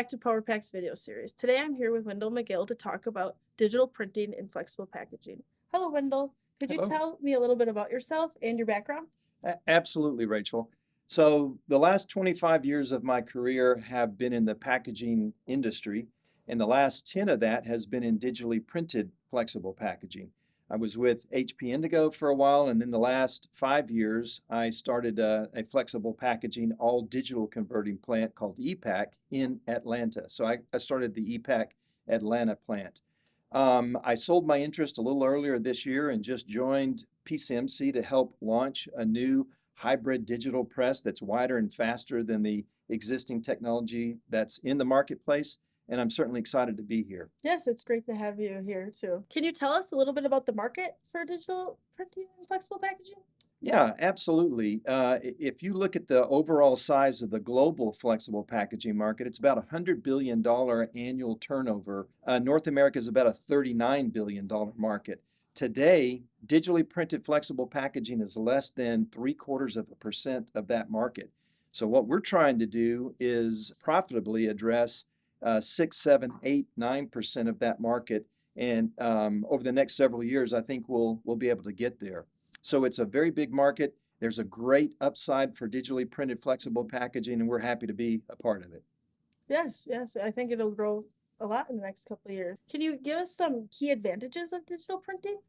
back to PowerPack's video series. Today I'm here with Windell McGill to talk about digital printing and flexible packaging. Hello, Windell. Could you Hello. tell me a little bit about yourself and your background? Absolutely, Rachel. So the last 25 years of my career have been in the packaging industry, and the last 10 of that has been in digitally printed flexible packaging. I was with HP Indigo for a while, and then the last 5 years, I started a flexible packaging all digital converting plant called EPAC in Atlanta. So I started the EPAC Atlanta plant. I sold my interest a little earlier this year and just joined PCMC to help launch a new hybrid digital press that's wider and faster than the existing technology that's in the marketplace. And I'm certainly excited to be here. Yes, it's great to have you here too. Can you tell us a little bit about the market for digital printing and flexible packaging? Yeah, absolutely. If you look at the overall size of the global flexible packaging market, it's about a $100 billion annual turnover. North America is about a $39 billion market. Today, digitally printed flexible packaging is less than 0.75% of that market. So what we're trying to do is profitably address 6, 7, 8, 9% of that market. And over the next several years, I think we'll be able to get there. So it's a very big market. There's a great upside for digitally printed flexible packaging, and we're happy to be a part of it. Yes, I think it'll grow a lot in the next couple of years. Can you give us some key advantages of digital printing?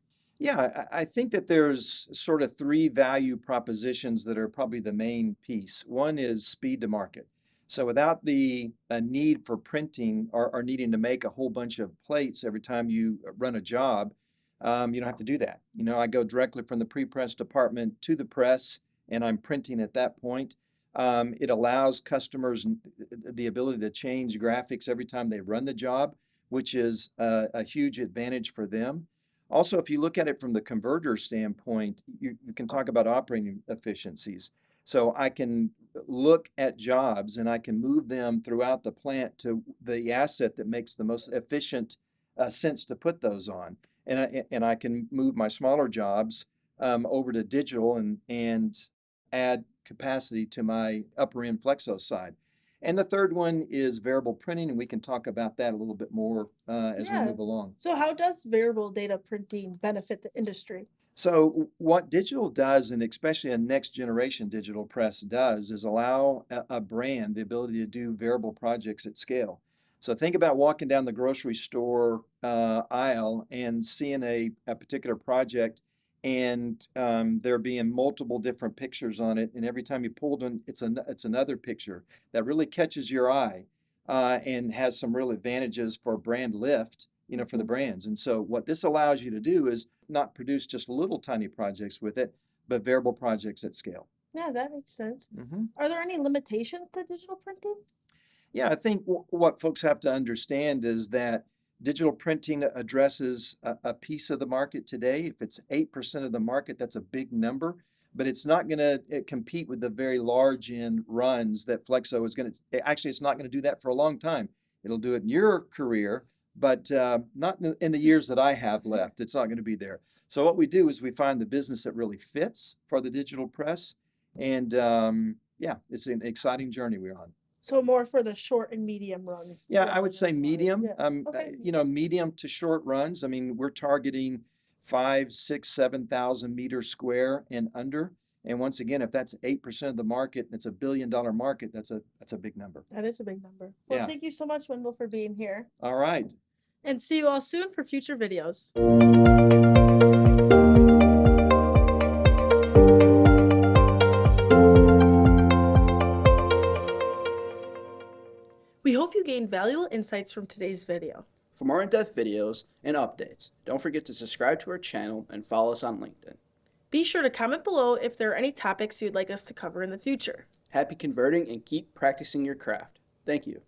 Yeah, I think that there's sort of three value propositions that are probably the main piece. One is speed to market. So without the need for printing or needing to make a whole bunch of plates every time you run a job, you don't have to do that. I go directly from the pre-press department to the press, and I'm printing at that point. It allows customers the ability to change graphics every time they run the job, which is a huge advantage for them. Also, if you look at it from the converter standpoint, you can talk about operating efficiencies. So I can look at jobs and I can move them throughout the plant to the asset that makes the most efficient sense to put those on. And I can move my smaller jobs over to digital and add capacity to my upper end flexo side. And the third one is variable printing, and we can talk about that a little bit more as we move along. So how does variable data printing benefit the industry? So what digital does, and especially a next generation digital press does, is allow a brand the ability to do variable projects at scale. So think about walking down the grocery store aisle and seeing a particular project, and there being multiple different pictures on it, and every time you pull one, it's another picture that really catches your eye and has some real advantages for brand lift, for the brands. And so what this allows you to do is not produce just little tiny projects with it, but variable projects at scale. Yeah, that makes sense. Mm-hmm. Are there any limitations to digital printing? Yeah, I think what folks have to understand is that digital printing addresses a piece of the market today. If it's 8% of the market, that's a big number, but it's not going to compete with the very large end runs that Flexo is going to. Actually, it's not going to do that for a long time. It'll do it in your career, but not in the years that I have left. It's not going to be there. So what we do is we find the business that really fits for the digital press, and it's an exciting journey we're on. So more for the short and medium runs. Yeah, I would say medium. Yeah. Okay. Medium to short runs. I mean, we're targeting 5, 6, 7,000 meters square and under. And once again, if that's 8% of the market, that's $1 billion market. That's a big number. That is a big number. Well, Yeah. Thank you so much, Wendell, for being here. All right. And see you all soon for future videos. We hope you gained valuable insights from today's video. For more in-depth videos and updates, don't forget to subscribe to our channel and follow us on LinkedIn. Be sure to comment below if there are any topics you'd like us to cover in the future. Happy converting and keep practicing your craft. Thank you.